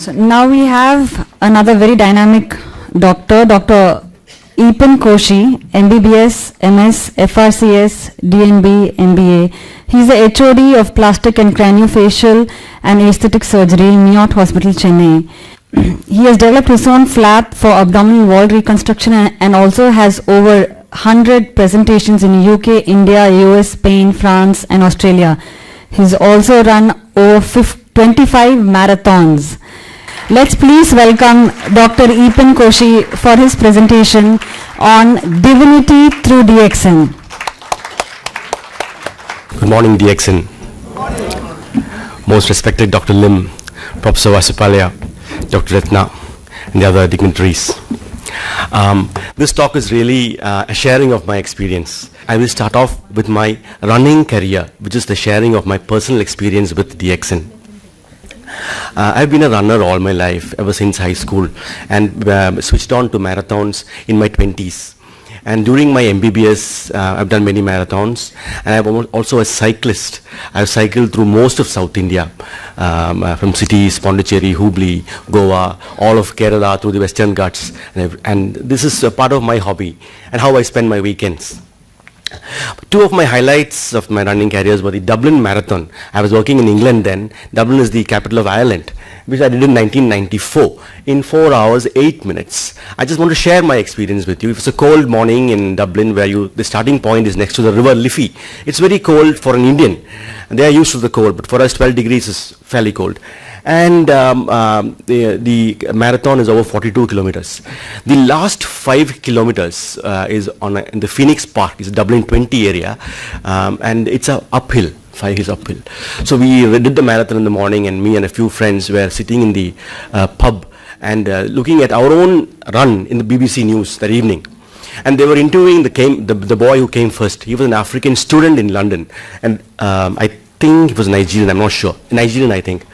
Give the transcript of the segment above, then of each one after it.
So now we have another very dynamic doctor, Dr. Eapen Koshi, MBBS, MS, FRCS, DNB, MBA. He's the HOD of Plastic and Craniofacial and Aesthetic Surgery in NIOT Hospital, Chennai. He has developed his own flap for abdominal wall reconstruction and also has over 100 presentations in UK, India, US, Spain, France and Australia. He's also run over 25 marathons. Let's please welcome Dr. Eapen Koshi for his presentation on Divinity through DXN. Good morning, DXN. Most respected Dr. Lim, Professor Vasupalya, Dr. Ratna, and the other dignitaries. This talk is really a sharing of my experience. I will start off with my running career, which is the sharing of my personal experience with DXN. I've been a runner all my life, ever since high school, and switched on to marathons in my 20s. And during my MBBS, I've done many marathons, and I'm also a cyclist. I've cycled through most of South India, from cities, Pondicherry, Hubli, Goa, all of Kerala, through the Western Ghats, and this is a part of my hobby and how I spend my weekends. Two of my highlights of my running careers were the Dublin Marathon. I was working in England then. Dublin is the capital of Ireland, which I did in 1994 in 4 hours, 8 minutes. I just want to share my experience with you. It was a cold morning in Dublin where the starting point is next to the river Liffey. It's very cold for an Indian. They are used to the cold, but for us 12 degrees is fairly cold. And the marathon is over 42 kilometers. The last 5 kilometers is in the Phoenix Park, it's Dublin 20 area, and it's a uphill. 5 is uphill. So we did the marathon in the morning, and me and a few friends were sitting in the pub and looking at our own run in the BBC News that evening. And they were interviewing the boy who came first. He was an African student in London, and I think he was Nigerian, I'm not sure. Nigerian, I think.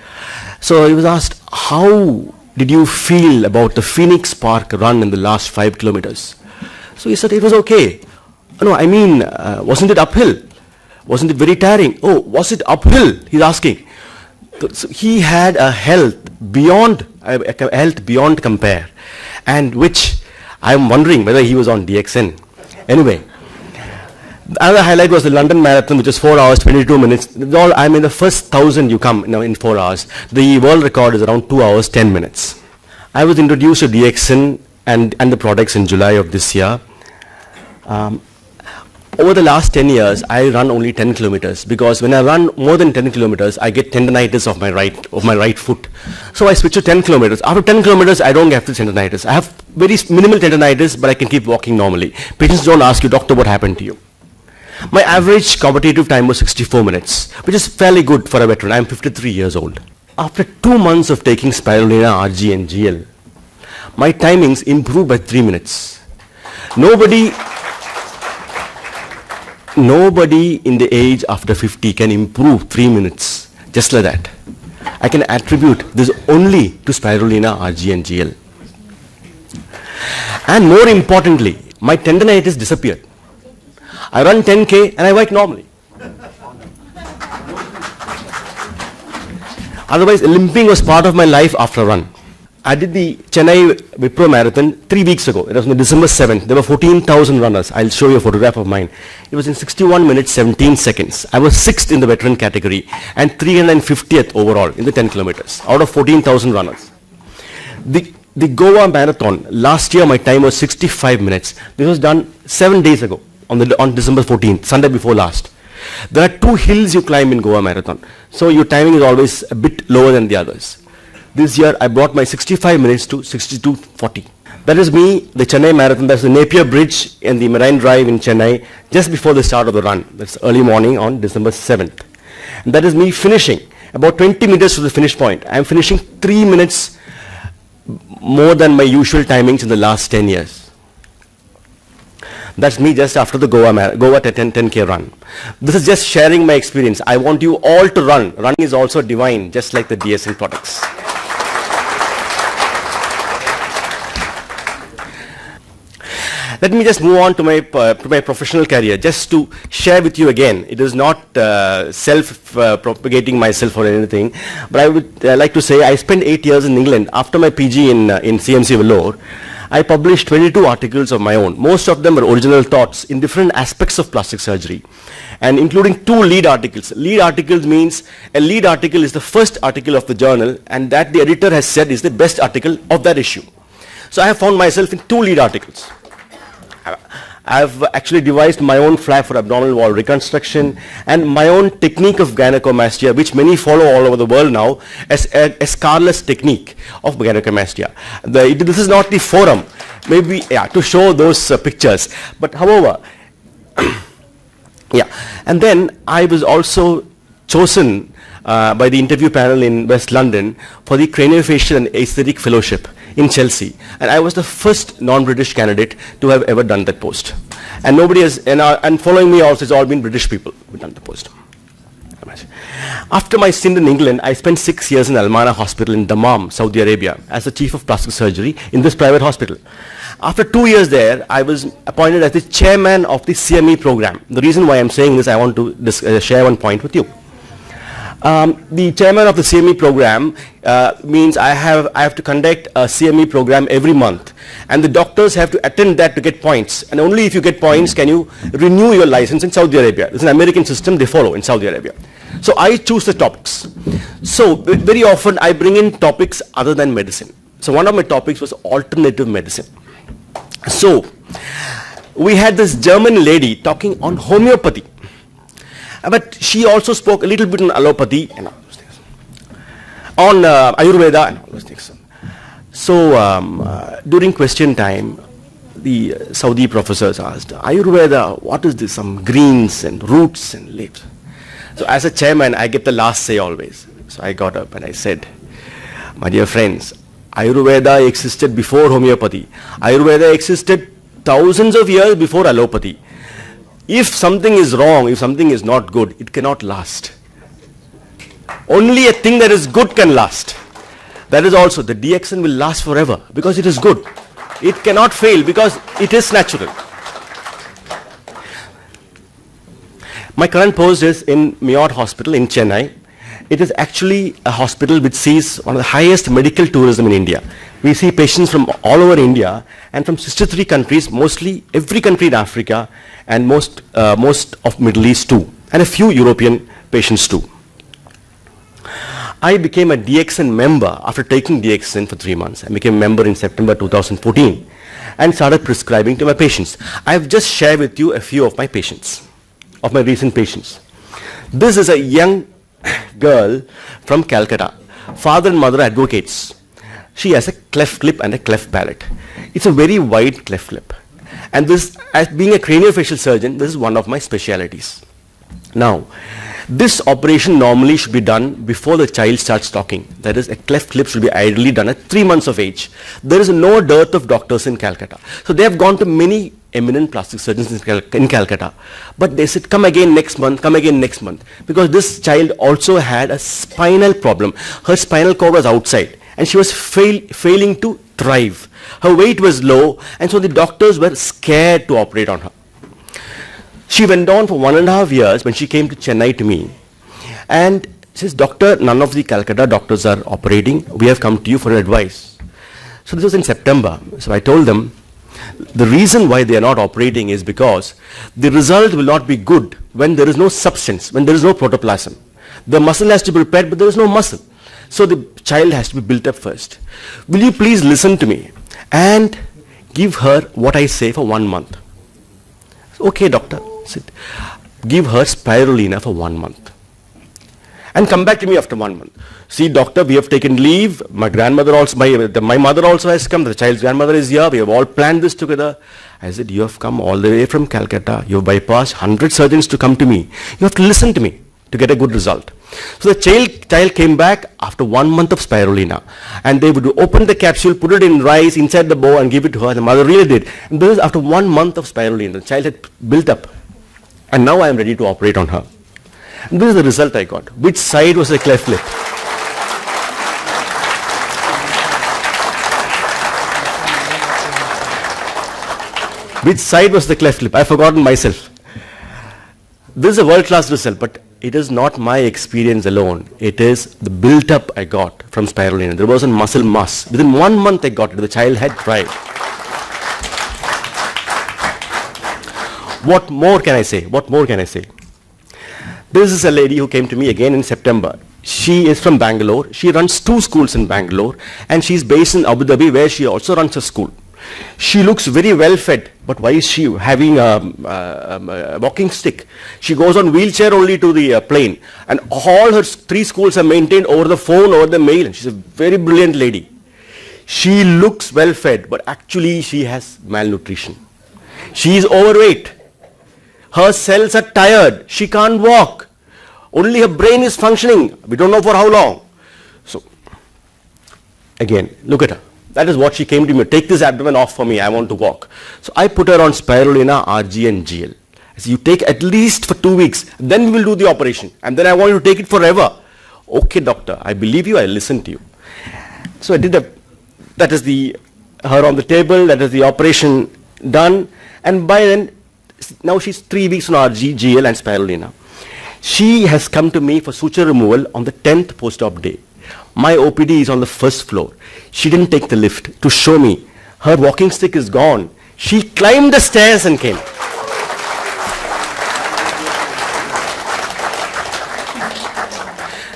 So he was asked, how did you feel about the Phoenix Park run in the last 5 kilometers? So he said, it was okay. No, I mean, wasn't it uphill? Wasn't it very tiring? Oh, was it uphill? He's asking. So he had a health beyond compare, and which I'm wondering whether he was on DXN. Anyway. Another highlight was the London Marathon, which was 4 hours, 22 minutes. I'm in the first 1,000 you come in 4 hours. The world record is around 2 hours, 10 minutes. I was introduced to DXN and the products in July of this year. Over the last 10 years, I run only 10 kilometers because when I run more than 10 kilometers, I get tendinitis of my right foot. So I switch to 10 kilometers. After 10 kilometers, I don't get the tendinitis. I have very minimal tendinitis, but I can keep walking normally. Patients don't ask you, doctor, what happened to you? My average competitive time was 64 minutes, which is fairly good for a veteran. I'm 53 years old. After 2 months of taking Spirulina, RG and GL, my timings improved by 3 minutes. Nobody in the age after 50 can improve 3 minutes just like that. I can attribute this only to Spirulina, RG and GL. And more importantly, my tendinitis disappeared. I run 10K and I walk normally. Otherwise, limping was part of my life after a run. I did the Chennai Wipro Marathon 3 weeks ago. It was on December 7th. There were 14,000 runners. I'll show you a photograph of mine. It was in 61 minutes, 17 seconds. I was 6th in the veteran category and 350th overall in the 10 kilometers out of 14,000 runners. The Goa Marathon, last year my time was 65 minutes. This was done 7 days ago. On December 14th, Sunday before last. There are 2 hills you climb in Goa Marathon. So your timing is always a bit lower than the others. This year I brought my 65 minutes to 62:40. That is me, the Chennai Marathon. That's the Napier Bridge and the Marine Drive in Chennai just before the start of the run. That's early morning on December 7th. And that is me finishing about 20 meters to the finish point. I'm finishing 3 minutes more than my usual timings in the last 10 years. That's me just after the Goa 10K run. This is just sharing my experience. I want you all to run. Running is also divine, just like the DSN products. Let me just move on to my professional career, just to share with you again. It is not self-propagating myself or anything, but I would like to say I spent 8 years in England. After my PG in CMC Vellore, I published 22 articles of my own. Most of them were original thoughts in different aspects of plastic surgery, and including 2 lead articles. Lead articles means a lead article is the first article of the journal, and that the editor has said is the best article of that issue. So I have found myself in 2 lead articles. I've actually devised my own flap for abdominal wall reconstruction and my own technique of gynecomastia, which many follow all over the world now as a Scarlett's technique of gynecomastia. This is not the forum, maybe to show those pictures, but however, and then I was also chosen by the interview panel in West London for the Craniofacial and Aesthetic Fellowship in Chelsea, and I was the first non-British candidate to have ever done that post. And nobody has, and following me also, it's all been British people who done the post. After my stint in England, I spent 6 years in Al-Mana Hospital in Dammam, Saudi Arabia, as the chief of plastic surgery in this private hospital. After 2 years there, I was appointed as the chairman of the CME program. The reason why I'm saying this, I want to share one point with you. The chairman of the CME program means I have to conduct a CME program every month, and the doctors have to attend that to get points, and only if you get points can you renew your license in Saudi Arabia. It's an American system they follow in Saudi Arabia. So I choose the topics. So very often I bring in topics other than medicine. So one of my topics was alternative medicine. So we had this German lady talking on homeopathy. But she also spoke a little bit on allopathy and all those things, on Ayurveda and all those things. So during question time, the Saudi professors asked, Ayurveda, what is this? Some greens and roots and leaves. So as a chairman, I get the last say always. So I got up and I said, my dear friends, Ayurveda existed before homeopathy. Ayurveda existed thousands of years before allopathy. If something is wrong, if something is not good, it cannot last. Only a thing that is good can last. That is also, the DXN will last forever because it is good. It cannot fail because it is natural. My current post is in Miyot Hospital in Chennai. It is actually a hospital which sees one of the highest medical tourism in India. We see patients from all over India and from 63 countries, mostly every country in Africa and most of Middle East too, and a few European patients too. I became a DXN member after taking DXN for 3 months. I became a member in September 2014 and started prescribing to my patients. I have just shared with you a few of my patients, of my recent patients. This is a young girl from Calcutta. Father and mother advocates. She has a cleft lip and a cleft palate. It's a very wide cleft lip. And this, as being a craniofacial surgeon, this is one of my specialities. Now, this operation normally should be done before the child starts talking. That is, a cleft lip should be ideally done at 3 months of age. There is no dearth of doctors in Calcutta. So they have gone to many eminent plastic surgeons in Calcutta. But they said, come again next month, come again next month. Because this child also had a spinal problem. Her spinal cord was outside and she was failing to thrive. Her weight was low, and so the doctors were scared to operate on her. She went on for 1.5 years when she came to Chennai to me and says, Doctor, none of the Calcutta doctors are operating. We have come to you for advice. So this was in September. So I told them, the reason why they are not operating is because the result will not be good when there is no substance, when there is no protoplasm. The muscle has to be prepared, but there is no muscle. So the child has to be built up first. Will you please listen to me and give her what I say for 1 month? Okay, doctor. Sit. Give her spirulina for 1 month. And come back to me after 1 month. See, doctor, we have taken leave. My grandmother also, my mother also has come. The child's grandmother is here. We have all planned this together. I said, you have come all the way from Calcutta. You have bypassed 100 surgeons to come to me. You have to listen to me to get a good result. So the child came back after 1 month of spirulina, and they would open the capsule, put it in rice inside the bowl and give it to her. The mother really did. And this is after 1 month of spirulina. The child had built up, and now I am ready to operate on her. And this is the result I got. Which side was the cleft lip? Which side was the cleft lip? I've forgotten myself. This is a world-class result, but it is not my experience alone. It is the built-up I got from spirulina. There was a muscle mass. Within 1 month I got it. The child had tried. What more can I say? What more can I say? This is a lady who came to me again in September. She is from Bangalore. She runs 2 schools in Bangalore, and she's based in Abu Dhabi, where she also runs a school. She looks very well fed, but why is she having a walking stick? She goes on wheelchair only to the plane, and all her 3 schools are maintained over the phone, over the mail, and she's a very brilliant lady. She looks well fed, but actually she has malnutrition. She is overweight. Her cells are tired. She can't walk. Only her brain is functioning. We don't know for how long. So, again, look at her. That is what she came to me. Take this abdomen off for me. I want to walk. So I put her on spirulina, RG and GL. I said, you take at least for 2 weeks. Then we will do the operation. And then I want you to take it forever. Okay, doctor. I believe you. I listen to you. So I did that is her on the table. That is the operation done. And by then, now she's 3 weeks on RG, GL and spirulina. She has come to me for suture removal on the 10th post-op day. My OPD is on the 1st floor. She didn't take the lift to show me. Her walking stick is gone. She climbed the stairs and came.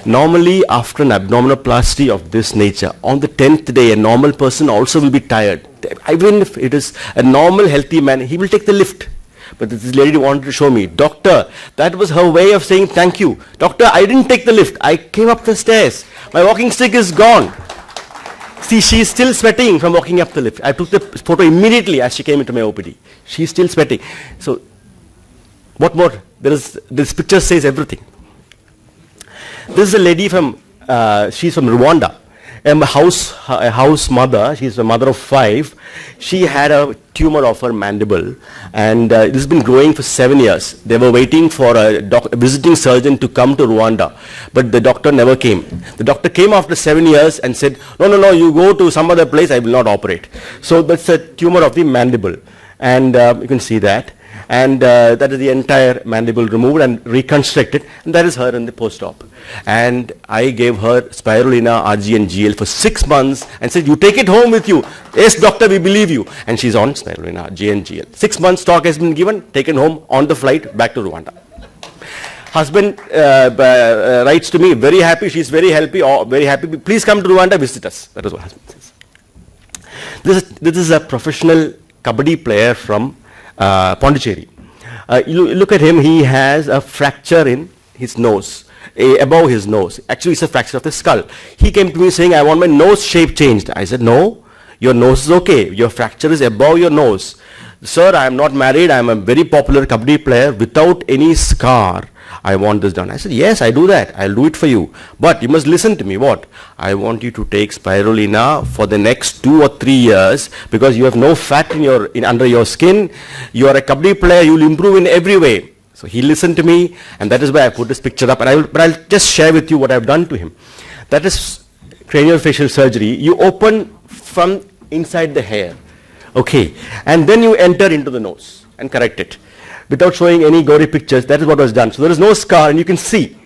Normally, after an abdominoplasty of this nature, on the 10th day, a normal person also will be tired. Even if it is a normal, healthy man, he will take the lift. But this lady wanted to show me, doctor, that was her way of saying thank you. Doctor, I didn't take the lift. I came up the stairs. My walking stick is gone. See, she is still sweating from walking up the lift. I took the photo immediately as she came into my OPD. She is still sweating. So, what more? This picture says everything. This is a lady from, she's from Rwanda. A house mother, she's a mother of 5. She had a tumor of her mandible, and this has been growing for 7 years. They were waiting for a visiting surgeon to come to Rwanda, but the doctor never came. The doctor came after 7 years and said, no, you go to some other place, I will not operate. So that's a tumor of the mandible, and you can see that. And that is the entire mandible removed and reconstructed, and that is her in the post-op. And I gave her spirulina, RG and GL for 6 months and said, you take it home with you. Yes, doctor, we believe you. And she's on spirulina, RG and GL. 6 months stock has been given, taken home on the flight back to Rwanda. Husband writes to me, very happy, she's very happy, please come to Rwanda, visit us. That is what husband says. This is a professional kabaddi player from Pondicherry. You look at him, he has a fracture in his nose, above his nose. Actually, it's a fracture of the skull. He came to me saying, I want my nose shape changed. I said, no, your nose is okay. Your fracture is above your nose. Sir, I am not married. I am a very popular kabaddi player without any scar. I want this done. I said, yes, I do that. I'll do it for you. But you must listen to me. What? I want you to take spirulina for the next 2 or 3 years because you have no fat under your skin. You are a kabaddi player. You will improve in every way. So he listened to me, and that is why I put this picture up. But I'll just share with you what I've done to him. That is craniofacial surgery. You open from inside the hair. Okay. And then you enter into the nose and correct it. Without showing any gory pictures, that is what was done. So there is no scar, and you can see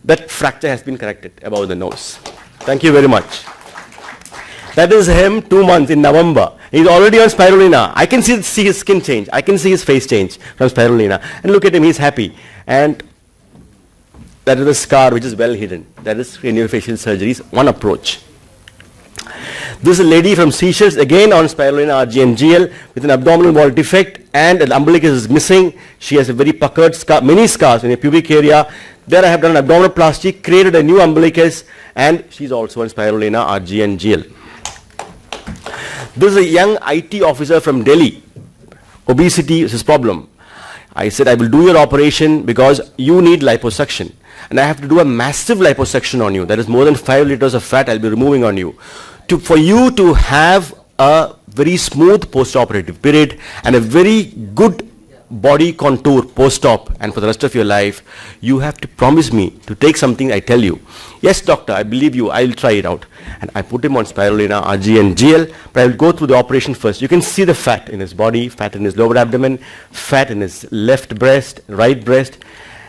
that fracture has been corrected above the nose. Thank you very much. That is him 2 months in November. He's already on spirulina. I can see his skin change. I can see his face change from spirulina. And look at him, he's happy. And that is the scar which is well hidden. That is craniofacial surgery's one approach. This is a lady from Seychelles, again on spirulina, RG and GL, with an abdominal wall defect, and an umbilicus is missing. She has a very puckered scar, many scars in the pubic area. There I have done an abdominoplasty, created a new umbilicus, and she's also on spirulina, RG and GL. This is a young IT officer from Delhi. Obesity is his problem. I said, I will do your operation because you need liposuction. And I have to do a massive liposuction on you. That is more than 5 liters of fat I'll be removing on you. For you to have a very smooth post-operative period and a very good body contour post-op and for the rest of your life, you have to promise me to take something I tell you. Yes, doctor, I believe you, I'll try it out. And I put him on spirulina, RG and GL, but I will go through the operation first. You can see the fat in his body, fat in his lower abdomen, fat in his left breast, right breast,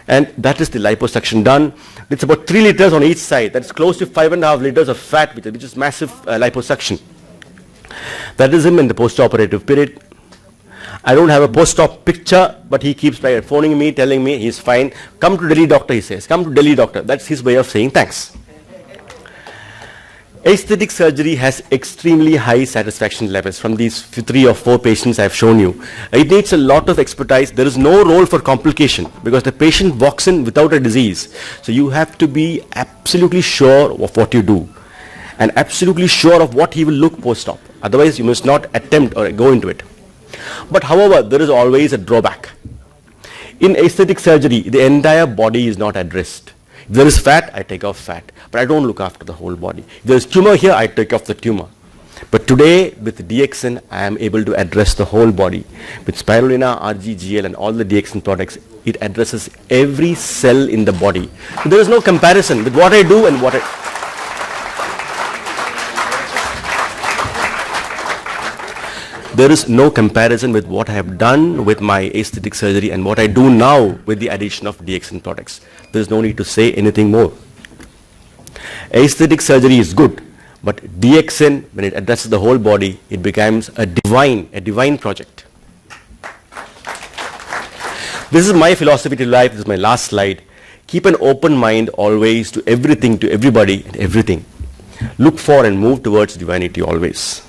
and that is the liposuction done. It's about 3 liters on each side. That's close to 5.5 liters of fat, which is massive liposuction. That is him in the post-operative period. I don't have a post-op picture, but he keeps phoning me, telling me he's fine. Come to Delhi, doctor, he says. Come to Delhi, doctor. That's his way of saying thanks. Aesthetic surgery has extremely high satisfaction levels from these 3 or 4 patients I've shown you. It needs a lot of expertise. There is no role for complication because the patient walks in without a disease. So you have to be absolutely sure of what you do and absolutely sure of what he will look post-op. Otherwise, you must not attempt or go into it. But however, there is always a drawback. In aesthetic surgery, the entire body is not addressed. If there is fat, I take off fat, but I don't look after the whole body. If there is tumor here, I take off the tumor. But today, with DXN, I am able to address the whole body. With spirulina, RG, GL, and all the DXN products, it addresses every cell in the body. So there is no comparison with what I do and what I... There is no comparison with what I have done with my aesthetic surgery and what I do now with the addition of DXN products. There is no need to say anything more. Aesthetic surgery is good, but DXN, when it addresses the whole body, it becomes a divine project. This is my philosophy to life. This is my last slide. Keep an open mind always to everything, to everybody and everything. Look for and move towards divinity always.